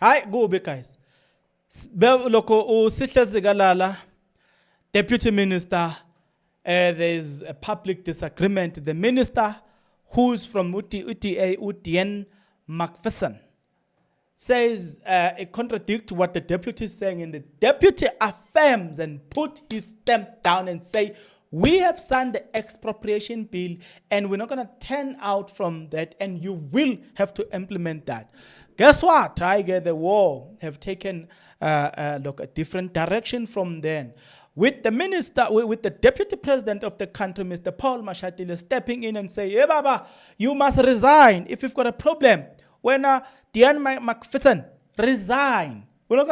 Hi, go big guys. Loko Sihle Zikalala, Deputy Minister, there's a public disagreement. The minister, who's from UDN Macpherson, says it contradicts what the deputy is saying, and the deputy affirms and put his stamp down and say, we have signed the expropriation bill and we're not going to turn out from that, and you will have to implement that. Guess what? I get the war have taken a different direction from then. With the minister, with the deputy president of the country, Mr. Paul Mashatile, stepping in and say, hey, Baba, you must resign if you've got a problem. When Diane Macpherson, resign. If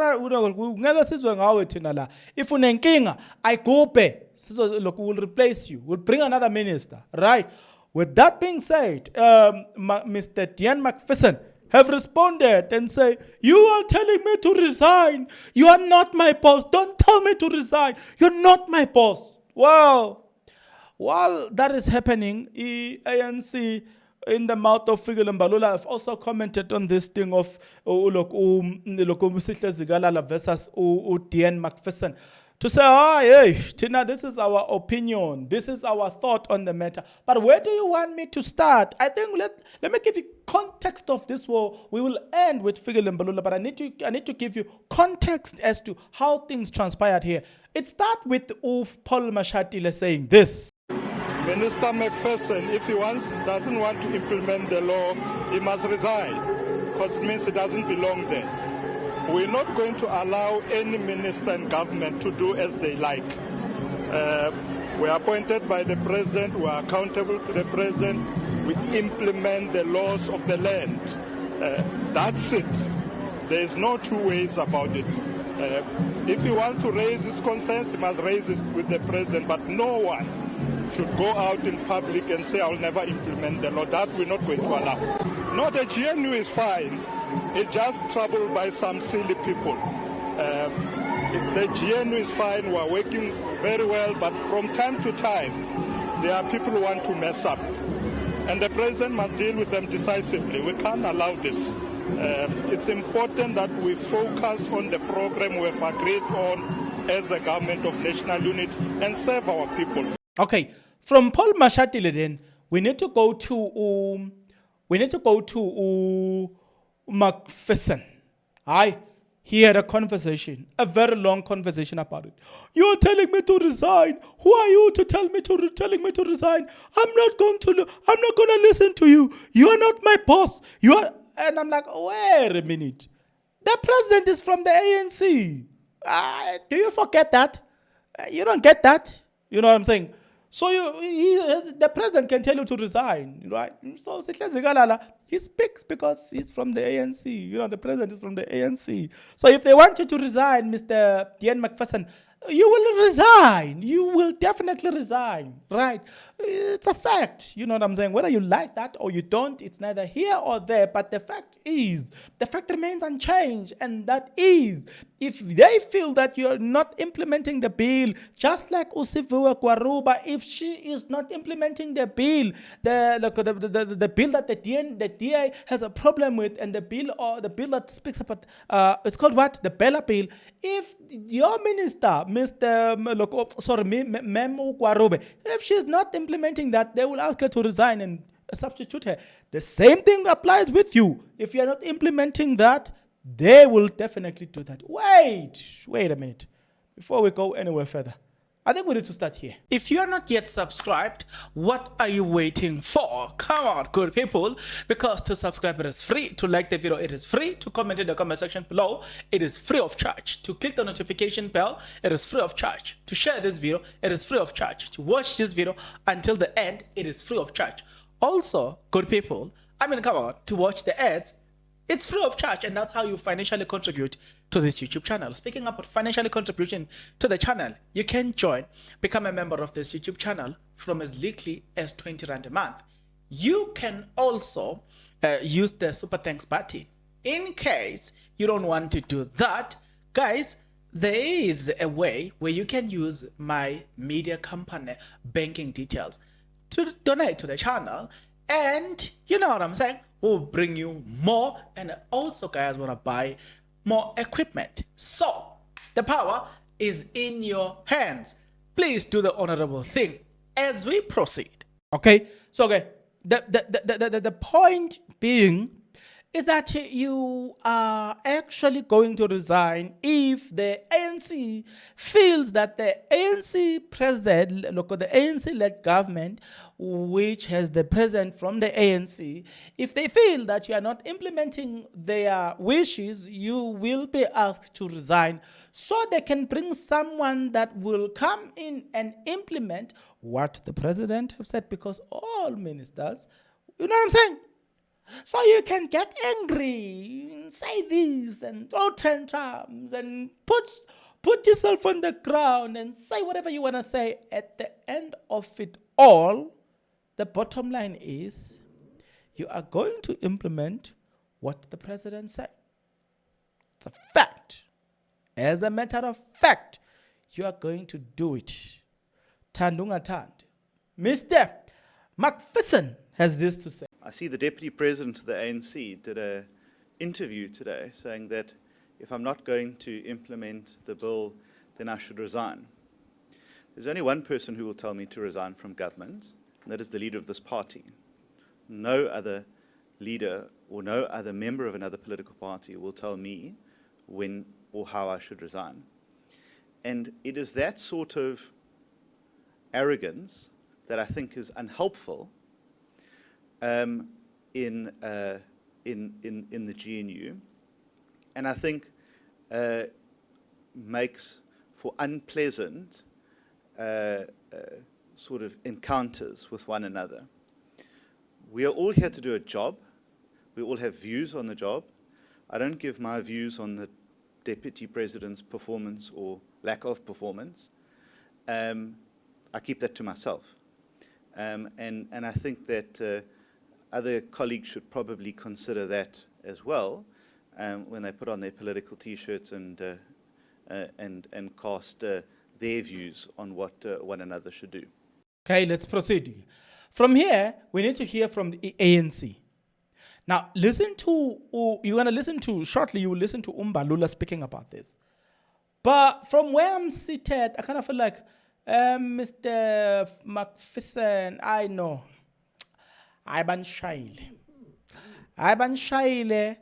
unenkinga, I go pay. Look, we'll replace you. We'll bring another minister, right? With that being said, Mr. Diane Macpherson have responded and say, you are telling me to resign. You are not my boss. Don't tell me to resign. You're not my boss. Wow. While that is happening, ANC in the mouth of Sihle Zikalala have also commented on this thing of Sihle Zikalala versus Diane Macpherson, to say, hey, Tina, this is our opinion. This is our thought on the matter. But where do you want me to start? I think let me give you context of this war. We will end with Sihle Zikalala, but I need to give you context as to how things transpired here. It starts with Paul Mashatile saying this. Minister Macpherson, if he doesn't want to implement the law, he must resign, because it means he doesn't belong there. We're not going to allow any minister in government to do as they like. We are appointed by the president, we are accountable to the president, we implement the laws of the land. That's it. There is no two ways about it. If he wants to raise his concerns, he must raise it with the president, but no one should go out in public and say, I'll never implement the law. That we're not going to allow. No, the GNU is fine. It's just troubled by some silly people. The GNU is fine. We're working very well, but from time to time, there are people who want to mess up. And the president must deal with them decisively. We can't allow this. It's important that we focus on the program we've agreed on as a government of national unity and serve our people. Okay, from Paul Mashatile then, we need to go to Macpherson. He had a conversation, a very long conversation about it. You're telling me to resign. Who are you to telling me to resign? I'm not going to listen to you. You are not my boss. And I'm like, wait a minute. The president is from the ANC. Do you forget that? You don't get that. You know what I'm saying? So the president can tell you to resign, right? So Sihle Zikalala, he speaks because he's from the ANC. You know, the president is from the ANC. So if they want you to resign, Mr. Diane Macpherson, you will resign. You will definitely resign, right? It's a fact. You know what I'm saying? Whether you like that or you don't, it's neither here or there. But the fact remains unchanged. And that is, if they feel that you're not implementing the bill, just like Usiviwe Kwaruba, if she is not implementing the bill, the bill that the DA has a problem with, and the bill that speaks about, it's called what? The Bella bill. If your minister, Memo Kwaruba, if she's not implementing that, they will ask her to resign and substitute her. The same thing applies with you. If you're not implementing that, they will definitely do that. Wait a minute. Before we go anywhere further, I think we need to start here. If you are not yet subscribed, what are you waiting for? Come on, good people. Because to subscribe, it is free. To like the video, it is free. To comment in the comment section below, it is free of charge. To click the notification bell, it is free of charge. To share this video, it is free of charge. To watch this video until the end, it is free of charge. Also, good people, come on, to watch the ads, it's free of charge, and that's how you financially contribute to this YouTube channel. Speaking about financially contribution to the channel, you can become a member of this YouTube channel from as little as 20 Rand a month. You can also use the super thanks button. In case you don't want to do that, guys, there is a way where you can use my media company banking details to donate to the channel, and you know what I'm saying, we'll bring you more. And also, guys, want to buy more equipment. So, the power is in your hands. Please do the honorable thing as we proceed. Okay, so the point being is that you are actually going to resign if the ANC feels that the ANC president, look, the ANC-led government, which has the president from the ANC, if they feel that you are not implementing their wishes, you will be asked to resign so they can bring someone that will come in and implement what the president has said, because all ministers, you know what I'm saying? So you can get angry, say this, and throw tantrums, and put yourself on the ground and say whatever you want to say. At the end of it all, the bottom line is you are going to implement what the president said. It's a fact. As a matter of fact, you are going to do it. Tandunga Tand. Mr. Macpherson has this to say. I see the Deputy President of the ANC did an interview today saying that if I'm not going to implement the bill, then I should resign. There's only one person who will tell me to resign from government, and that is the leader of this party. No other leader or no other member of another political party will tell me when or how I should resign. And it is that sort of arrogance that I think is unhelpful in the GNU, and I think makes for unpleasant sort of encounters with one another. We are all here to do a job. We all have views on the job. I don't give my views on the Deputy President's performance or lack of performance. I keep that to myself. And I think that other colleagues should probably consider that as well when they put on their political T-shirts and cast their views on what one another should do. Okay, let's proceed. From here, we need to hear from the ANC. Now, listen to, you're going to listen to, shortly you will listen to Umbalula speaking about this. But from where I'm seated, I kind of feel like, Mr. Macpherson, I know. Iban Shaile,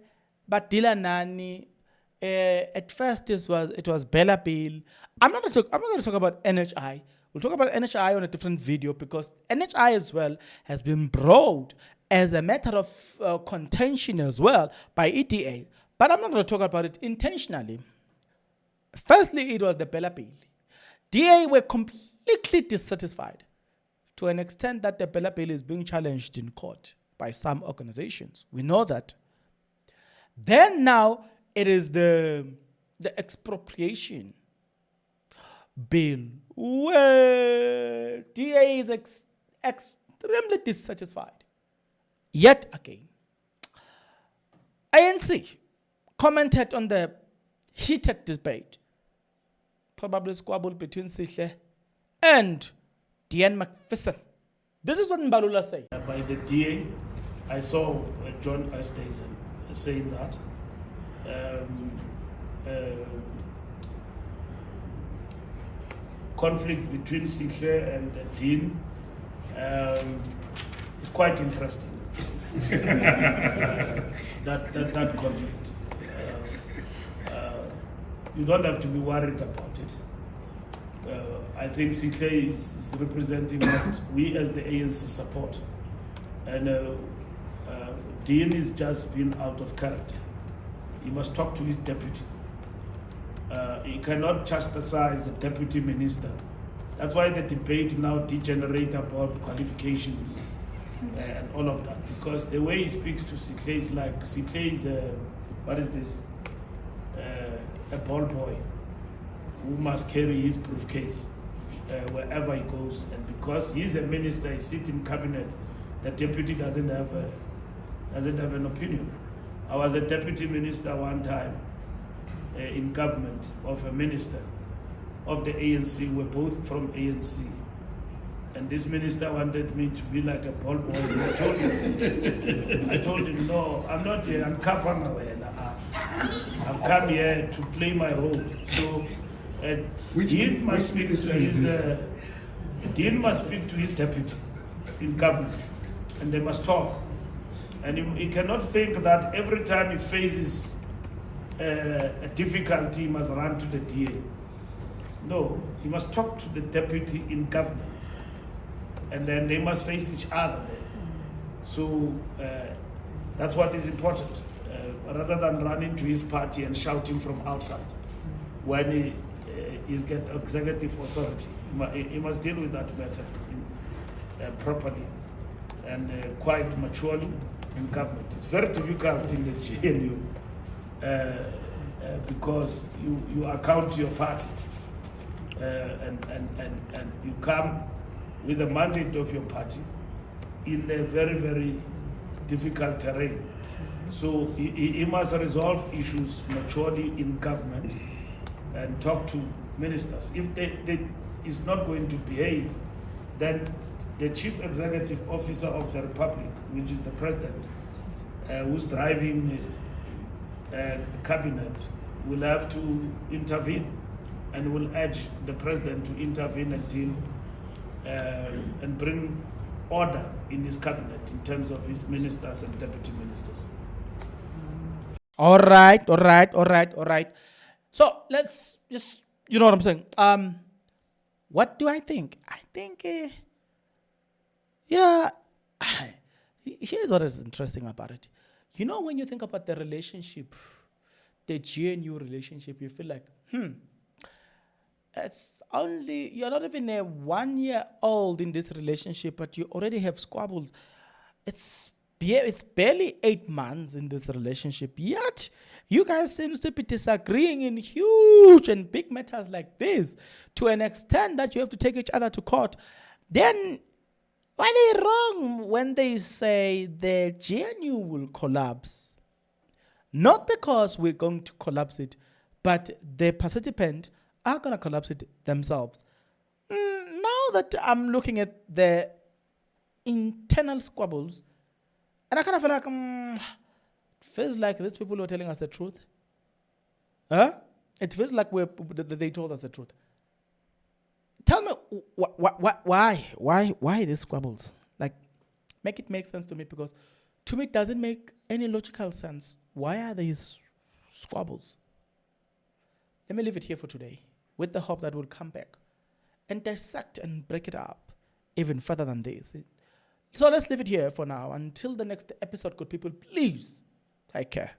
but Dilanani. At first, it was Bella Bill. I'm not going to talk about NHI. We'll talk about NHI on a different video, because NHI as well has been brought as a matter of contention as well by EDA. But I'm not going to talk about it intentionally. Firstly, it was the Bella Bill. DA were completely dissatisfied to an extent that the Bella Bill is being challenged in court by some organizations. We know that. Then now it is the expropriation bill, where DA is extremely dissatisfied. Yet again, ANC commented on the heated debate, probably squabble between Sihle and Dean Macpherson. This is what Mbalula said. By the DA, I saw John Estesen saying that conflict between Sihle and Dean is quite interesting. that conflict. You don't have to be worried about it. I think Sihle is representing what we as the ANC support. And Dean is just being out of character. He must talk to his deputy. He cannot chastise a deputy minister. That's why the debate now degenerates about qualifications and all of that. Because the way he speaks to Sihle is like, Sihle is what is this? A ball boy who must carry his briefcase wherever he goes. And because he's a minister, he sits in cabinet, the deputy doesn't have an opinion. I was a deputy minister one time in government of a minister of the ANC. We're both from ANC. And this minister wanted me to be like a ball boy. I told him, no, I'm not here, I'm Kapanga. I've come here to play my role. So Dean must speak to his deputy in government, and they must talk. And he cannot think that every time he faces a difficulty, he must run to the DA. No, he must talk to the deputy in government, and then they must face each other there. So that's what is important, rather than running to his party and shouting from outside when he's got executive authority. He must deal with that matter properly and quite maturely in government. It's very difficult in the GNU because you account your party and you come with the mandate of your party in a very, very difficult terrain. So he must resolve issues maturely in government and talk to ministers. If they is not going to behave, then the chief executive officer of the republic, which is the president, who's driving cabinet, will have to intervene and will urge the president to intervene and deal and bring order in his cabinet in terms of his ministers and deputy ministers. All right. So let's just, you know what I'm saying? What do I think? I think, yeah, here's what is interesting about it. You know, when you think about the relationship, the GNU relationship, you feel like, it's only, you're not even a 1 year old in this relationship, but you already have squabbles. It's barely 8 months in this relationship, yet you guys seems to be disagreeing in huge and big matters like this to an extent that you have to take each other to court. Then why are they wrong when they say the GNU will collapse? Not because we're going to collapse it, but the participant are going to collapse it themselves. Now that I'm looking at the internal squabbles, and I kind of feel like, it feels like these people are telling us the truth. It feels like they told us the truth. Tell me why these squabbles? Like, make it make sense to me, because to me it doesn't make any logical sense. Why are these squabbles? Let me leave it here for today, with the hope that we'll come back and dissect and break it up even further than this. So let's leave it here for now. Until the next episode, good people, please take care.